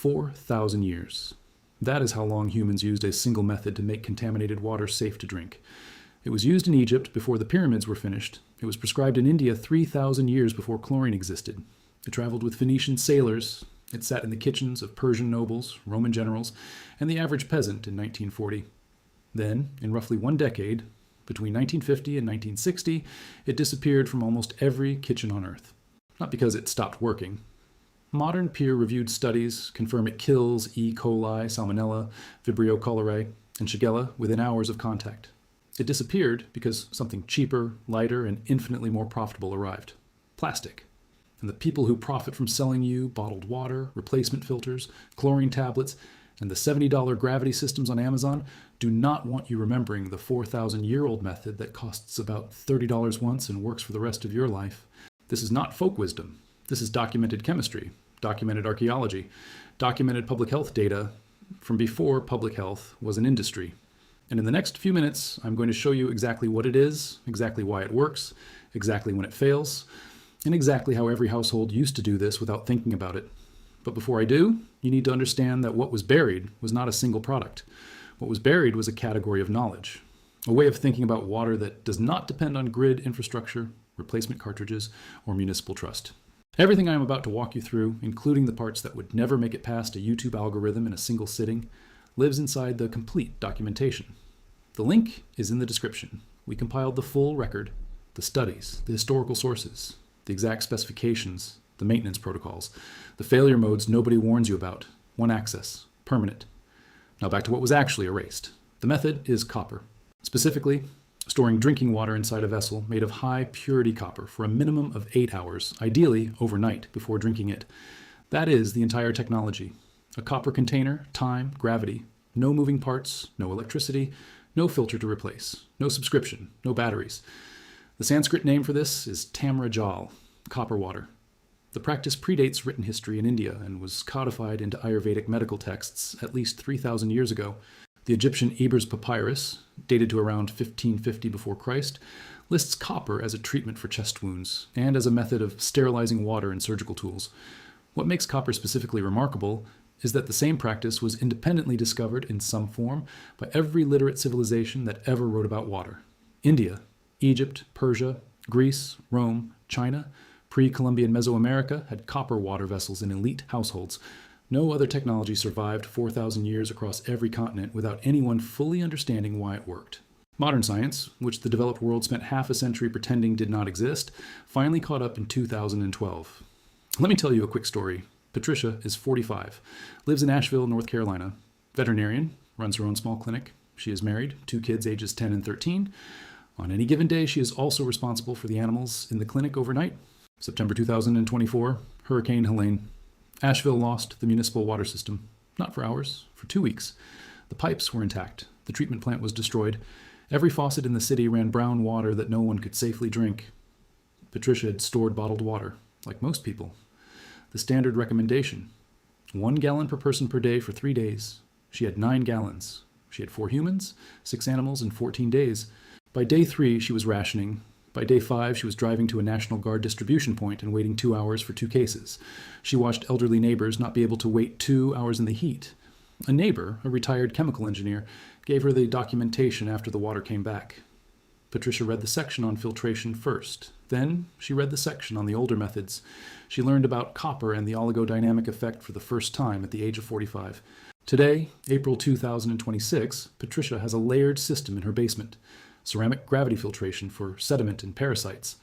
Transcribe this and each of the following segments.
4,000 years. That is how long humans used a single method to make contaminated water safe to drink. It was used in Egypt before the pyramids were finished. It was prescribed in India 3,000 years before chlorine existed. It traveled with Phoenician sailors. It sat in the kitchens of Persian nobles, Roman generals, and the average peasant in 1940. Then, in roughly one decade, between 1950 and 1960, it disappeared from almost every kitchen on Earth. Not because it stopped working. Modern peer-reviewed studies confirm it kills E. coli, Salmonella, Vibrio, cholerae, and Shigella within hours of contact. It disappeared because something cheaper, lighter, and infinitely more profitable arrived. Plastic. And the people who profit from selling you bottled water, replacement filters, chlorine tablets, and the $70 gravity systems on Amazon do not want you remembering the 4,000-year-old method that costs about $30 once and works for the rest of your life. This is not folk wisdom. This is documented chemistry, documented archaeology, documented public health data from before public health was an industry. And in the next few minutes, I'm going to show you exactly what it is, exactly why it works, exactly when it fails, and exactly how every household used to do this without thinking about it. But before I do, you need to understand that what was buried was not a single product. What was buried was a category of knowledge, a way of thinking about water that does not depend on grid infrastructure, replacement cartridges, or municipal trust. Everything I am about to walk you through, including the parts that would never make it past a YouTube algorithm in a single sitting, lives inside the complete documentation. The link is in the description. We compiled the full record, the studies, the historical sources, the exact specifications, the maintenance protocols, the failure modes nobody warns you about, one access, permanent. Now back to what was actually erased. The method is copper. Specifically, storing drinking water inside a vessel made of high purity copper for a minimum of 8 hours, ideally overnight before drinking it. That is the entire technology. A copper container, time, gravity, no moving parts, no electricity, no filter to replace, no subscription, no batteries. The Sanskrit name for this is tamra jal, copper water. The practice predates written history in India and was codified into Ayurvedic medical texts at least 3,000 years ago. The Egyptian Ebers Papyrus, dated to around 1550 before Christ, lists copper as a treatment for chest wounds and as a method of sterilizing water in surgical tools. What makes copper specifically remarkable is that the same practice was independently discovered in some form by every literate civilization that ever wrote about water. India, Egypt, Persia, Greece, Rome, China, pre-Columbian Mesoamerica had copper water vessels in elite households. No other technology survived 4,000 years across every continent without anyone fully understanding why it worked. Modern science, which the developed world spent half a century pretending did not exist, finally caught up in 2012. Let me tell you a quick story. Patricia is 45, lives in Asheville, North Carolina. Veterinarian, runs her own small clinic. She is married, 2 kids ages 10 and 13. On any given day, she is also responsible for the animals in the clinic overnight. September 2024, Hurricane Helene. Asheville lost the municipal water system, not for hours, for 2 weeks. The pipes were intact. The treatment plant was destroyed. Every faucet in the city ran brown water that no one could safely drink. Patricia had stored bottled water, like most people. The standard recommendation, 1 gallon per person per day for 3 days. She had 9 gallons. She had 4 humans, 6 animals, and 14 days. By day 3, she was rationing. By day 5, she was driving to a National Guard distribution point and waiting 2 hours for 2 cases. She watched elderly neighbors not be able to wait 2 hours in the heat. A neighbor, a retired chemical engineer, gave her the documentation after the water came back. Patricia read the section on filtration first. Then she read the section on the older methods. She learned about copper and the oligodynamic effect for the first time at the age of 45. Today, April 2026, Patricia has a layered system in her basement. Ceramic gravity filtration for sediment and parasites.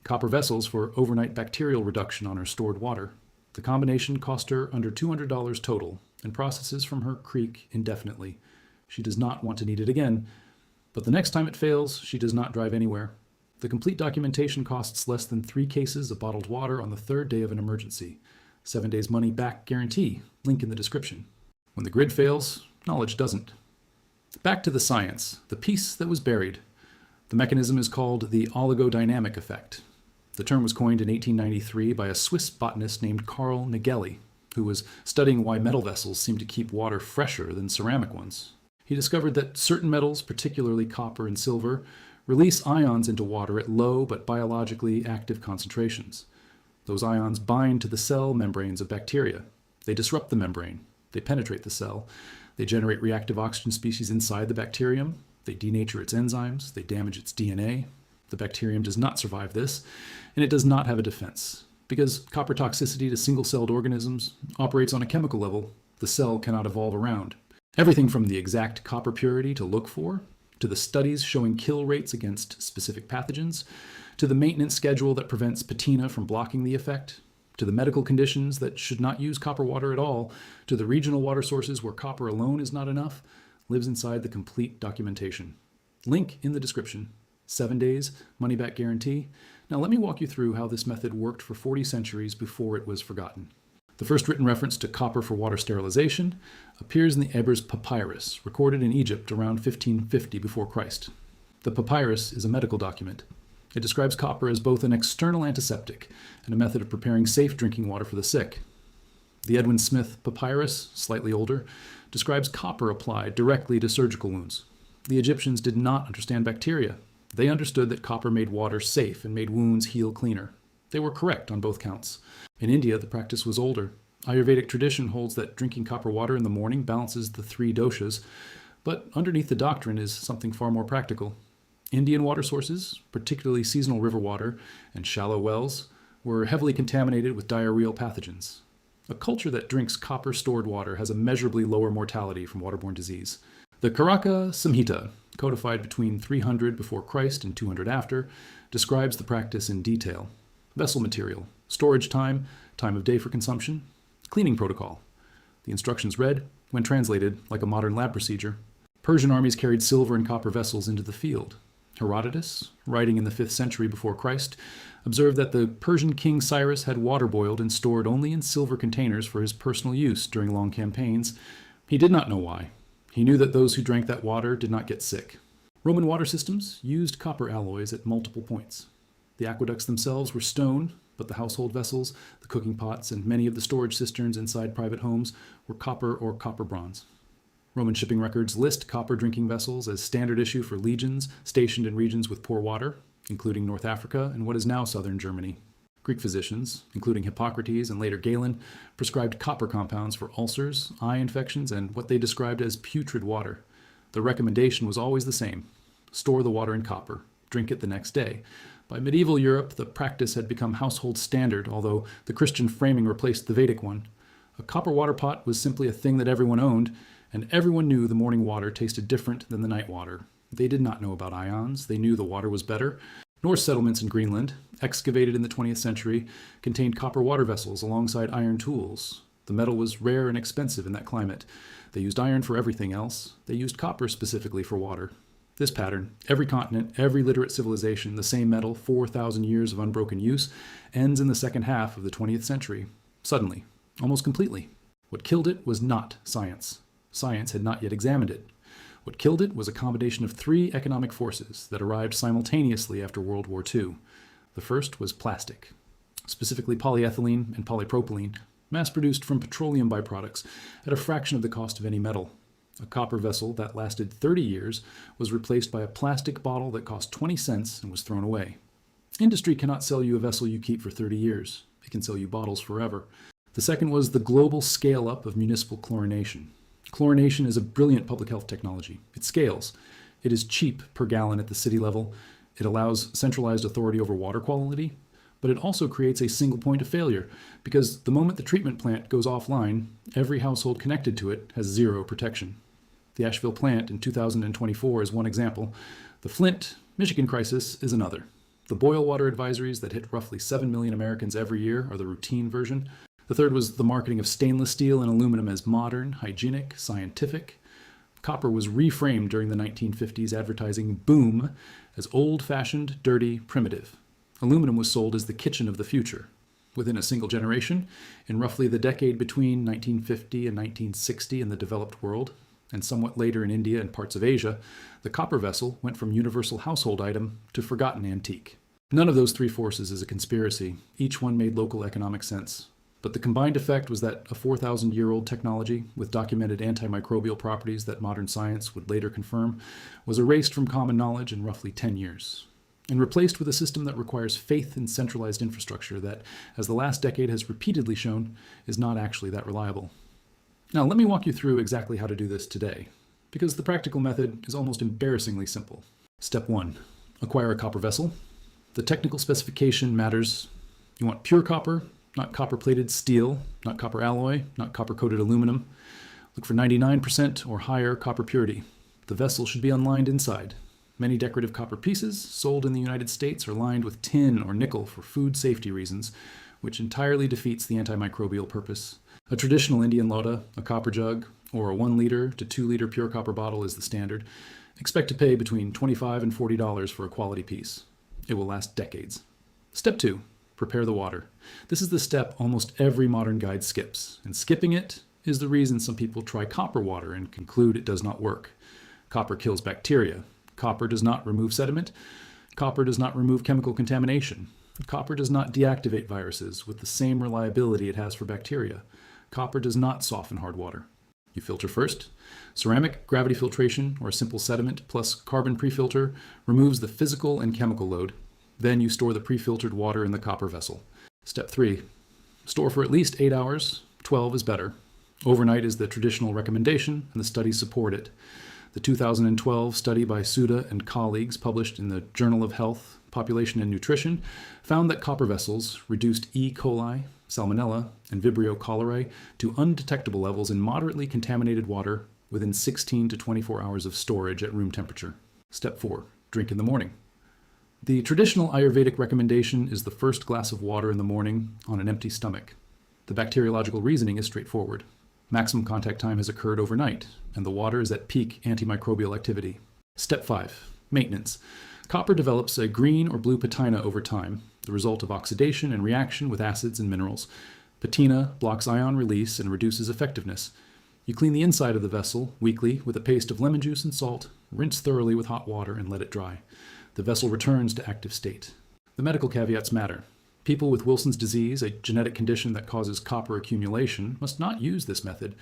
Copper vessels for overnight bacterial reduction on her stored water. The combination cost her under $200 total and processes from her creek indefinitely. She does not want to need it again, but the next time it fails, she does not drive anywhere. The complete documentation costs less than 3 cases of bottled water on the 3rd day of an emergency. 7 days money back guarantee, link in the description. When the grid fails, knowledge doesn't. Back to the science, the piece that was buried. The mechanism is called the oligodynamic effect. The term was coined in 1893 by a Swiss botanist named Carl Nageli, who was studying why metal vessels seem to keep water fresher than ceramic ones. He discovered that certain metals, particularly copper and silver, release ions into water at low but biologically active concentrations. Those ions bind to the cell membranes of bacteria. They disrupt the membrane. They penetrate the cell. They generate reactive oxygen species inside the bacterium. They denature its enzymes. They damage its DNA. The bacterium does not survive this, and it does not have a defense. Because copper toxicity to single-celled organisms operates on a chemical level the cell cannot evolve around. Everything from the exact copper purity to look for, to the studies showing kill rates against specific pathogens, to the maintenance schedule that prevents patina from blocking the effect, to the medical conditions that should not use copper water at all, to the regional water sources where copper alone is not enough, lives inside the complete documentation. Link in the description. 7 days, money-back guarantee. Now let me walk you through how this method worked for 40 centuries before it was forgotten. The first written reference to copper for water sterilization appears in the Ebers Papyrus, recorded in Egypt around 1550 before Christ. The papyrus is a medical document. It describes copper as both an external antiseptic and a method of preparing safe drinking water for the sick. The Edwin Smith Papyrus, slightly older, describes copper applied directly to surgical wounds. The Egyptians did not understand bacteria. They understood that copper made water safe and made wounds heal cleaner. They were correct on both counts. In India, the practice was older. Ayurvedic tradition holds that drinking copper water in the morning balances the 3 doshas, but underneath the doctrine is something far more practical. Indian water sources, particularly seasonal river water and shallow wells, were heavily contaminated with diarrheal pathogens. A culture that drinks copper-stored water has a measurably lower mortality from waterborne disease. The Karaka Samhita, codified between 300 before Christ and 200 after, describes the practice in detail. Vessel material, storage time, time of day for consumption, cleaning protocol. The instructions read, when translated, like a modern lab procedure. Persian armies carried silver and copper vessels into the field. Herodotus, writing in the 5th century before Christ, observed that the Persian king Cyrus had water boiled and stored only in silver containers for his personal use during long campaigns. He did not know why. He knew that those who drank that water did not get sick. Roman water systems used copper alloys at multiple points. The aqueducts themselves were stone, but the household vessels, the cooking pots, and many of the storage cisterns inside private homes were copper or copper bronze. Roman shipping records list copper drinking vessels as standard issue for legions stationed in regions with poor water, including North Africa and what is now southern Germany. Greek physicians, including Hippocrates and later Galen, prescribed copper compounds for ulcers, eye infections, and what they described as putrid water. The recommendation was always the same: store the water in copper, drink it the next day. By medieval Europe, the practice had become household standard, although the Christian framing replaced the Vedic one. A copper water pot was simply a thing that everyone owned, and everyone knew the morning water tasted different than the night water. They did not know about ions. They knew the water was better. Norse settlements in Greenland, excavated in the 20th century, contained copper water vessels alongside iron tools. The metal was rare and expensive in that climate. They used iron for everything else. They used copper specifically for water. This pattern, every continent, every literate civilization, the same metal, 4,000 years of unbroken use, ends in the second half of the 20th century. Suddenly, almost completely. What killed it was not science. Science had not yet examined it. What killed it was a combination of 3 economic forces that arrived simultaneously after World War II. The first was plastic, specifically polyethylene and polypropylene, mass-produced from petroleum byproducts at a fraction of the cost of any metal. A copper vessel that lasted 30 years was replaced by a plastic bottle that cost 20 cents and was thrown away. Industry cannot sell you a vessel you keep for 30 years. It can sell you bottles forever. The second was the global scale-up of municipal chlorination. Chlorination is a brilliant public health technology. It scales. It is cheap per gallon at the city level. It allows centralized authority over water quality, but it also creates a single point of failure, because the moment the treatment plant goes offline, every household connected to it has 0 protection. The Asheville plant in 2024 is one example. The Flint, Michigan crisis is another. The boil water advisories that hit roughly 7 million Americans every year are the routine version. The third was the marketing of stainless steel and aluminum as modern, hygienic, scientific. Copper was reframed during the 1950s advertising boom as old-fashioned, dirty, primitive. Aluminum was sold as the kitchen of the future. Within a single generation, in roughly the decade between 1950 and 1960 in the developed world, and somewhat later in India and parts of Asia, the copper vessel went from universal household item to forgotten antique. None of those 3 forces is a conspiracy. Each one made local economic sense. But the combined effect was that a 4,000-year-old technology, with documented antimicrobial properties that modern science would later confirm, was erased from common knowledge in roughly 10 years. and replaced with a system that requires faith in centralized infrastructure that, as the last decade has repeatedly shown, is not actually that reliable. Now, let me walk you through exactly how to do this today, because the practical method is almost embarrassingly simple. Step 1. Acquire a copper vessel. The technical specification matters. You want pure copper, not copper-plated steel, not copper alloy, not copper-coated aluminum. Look for 99% or higher copper purity. The vessel should be unlined inside. Many decorative copper pieces sold in the United States are lined with tin or nickel for food safety reasons, which entirely defeats the antimicrobial purpose. A traditional Indian lota, a copper jug, or a 1 liter to 2 liter pure copper bottle is the standard. Expect to pay between $25 and $40 for a quality piece. It will last decades. Step 2. Prepare the water. This is the step almost every modern guide skips, and skipping it is the reason some people try copper water and conclude it does not work. Copper kills bacteria. Copper does not remove sediment. Copper does not remove chemical contamination. Copper does not deactivate viruses with the same reliability it has for bacteria. Copper does not soften hard water. You filter first. Ceramic gravity filtration, or a simple sediment plus carbon pre-filter, removes the physical and chemical load. Then you store the pre-filtered water in the copper vessel. Step 3. Store for at least 8 hours. 12 is better. Overnight is the traditional recommendation, and the studies support it. The 2012 study by Sudha and colleagues, published in the Journal of Health, Population and Nutrition, found that copper vessels reduced E. coli, Salmonella, and Vibrio cholerae to undetectable levels in moderately contaminated water within 16 to 24 hours of storage at room temperature. Step 4. Drink in the morning. The traditional Ayurvedic recommendation is the first glass of water in the morning on an empty stomach. The bacteriological reasoning is straightforward. Maximum contact time has occurred overnight, and the water is at peak antimicrobial activity. Step 5. Maintenance. Copper develops a green or blue patina over time, the result of oxidation and reaction with acids and minerals. Patina blocks ion release and reduces effectiveness. You clean the inside of the vessel weekly with a paste of lemon juice and salt, rinse thoroughly with hot water, and let it dry. The vessel returns to active state. The medical caveats matter. People with Wilson's disease, a genetic condition that causes copper accumulation, must not use this method.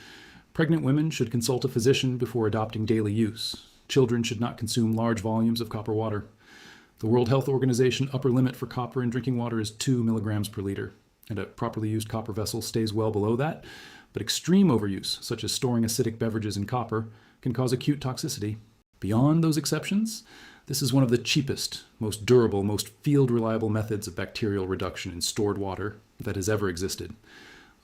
Pregnant women should consult a physician before adopting daily use. Children should not consume large volumes of copper water. The World Health Organization upper limit for copper in drinking water is 2 milligrams per liter, and a properly used copper vessel stays well below that, but extreme overuse, such as storing acidic beverages in copper, can cause acute toxicity. Beyond those exceptions, this is one of the cheapest, most durable, most field-reliable methods of bacterial reduction in stored water that has ever existed.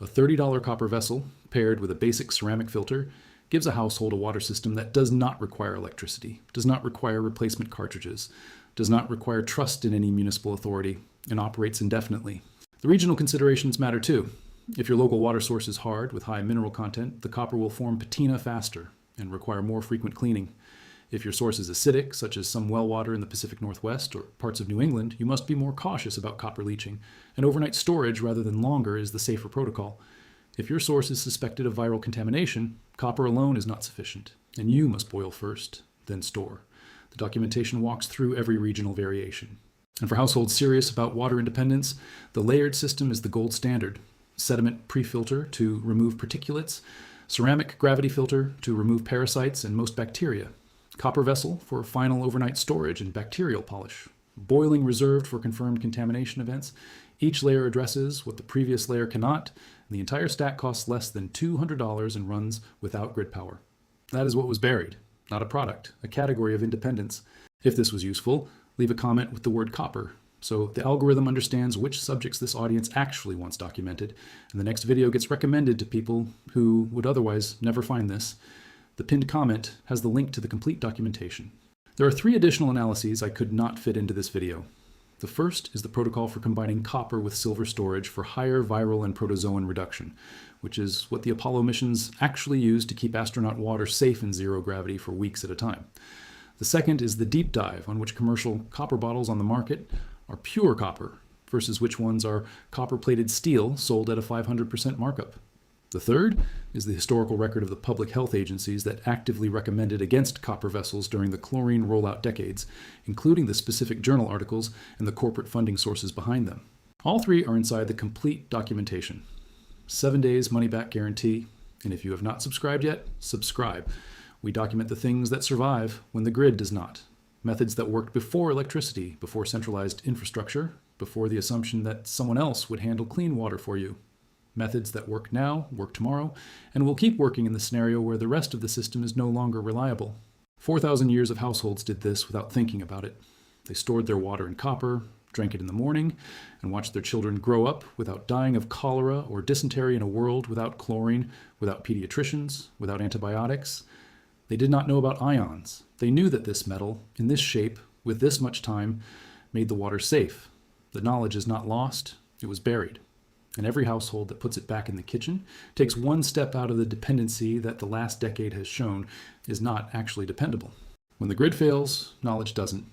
A $30 copper vessel, paired with a basic ceramic filter, gives a household a water system that does not require electricity, does not require replacement cartridges, does not require trust in any municipal authority, and operates indefinitely. The regional considerations matter too. If your local water source is hard with high mineral content, the copper will form patina faster and require more frequent cleaning. If your source is acidic, such as some well water in the Pacific Northwest or parts of New England, you must be more cautious about copper leaching, and overnight storage rather than longer is the safer protocol. If your source is suspected of viral contamination, copper alone is not sufficient, and you must boil first, then store. The documentation walks through every regional variation. And for households serious about water independence, the layered system is the gold standard. Sediment pre-filter to remove particulates, ceramic gravity filter to remove parasites and most bacteria, copper vessel for final overnight storage and bacterial polish, boiling reserved for confirmed contamination events. Each layer addresses what the previous layer cannot, and the entire stack costs less than $200 and runs without grid power. That is what was buried, not a product, a category of independence. If this was useful, leave a comment with the word copper, so the algorithm understands which subjects this audience actually wants documented, and the next video gets recommended to people who would otherwise never find this. The pinned comment has the link to the complete documentation. There are 3 additional analyses I could not fit into this video. The first is the protocol for combining copper with silver storage for higher viral and protozoan reduction, which is what the Apollo missions actually used to keep astronaut water safe in zero gravity for weeks at a time. The second is the deep dive on which commercial copper bottles on the market are pure copper versus which ones are copper-plated steel sold at a 500% markup. The third is the historical record of the public health agencies that actively recommended against copper vessels during the chlorine rollout decades, including the specific journal articles and the corporate funding sources behind them. All 3 are inside the complete documentation. 7 days money-back guarantee, and if you have not subscribed yet, subscribe. We document the things that survive when the grid does not. Methods that worked before electricity, before centralized infrastructure, before the assumption that someone else would handle clean water for you. Methods that work now, work tomorrow, and will keep working in the scenario where the rest of the system is no longer reliable. 4,000 years of households did this without thinking about it. They stored their water in copper, drank it in the morning, and watched their children grow up without dying of cholera or dysentery in a world without chlorine, without pediatricians, without antibiotics. They did not know about ions. They knew that this metal, in this shape, with this much time, made the water safe. The knowledge is not lost, it was buried. And every household that puts it back in the kitchen takes one step out of the dependency that the last decade has shown is not actually dependable. When the grid fails, knowledge doesn't.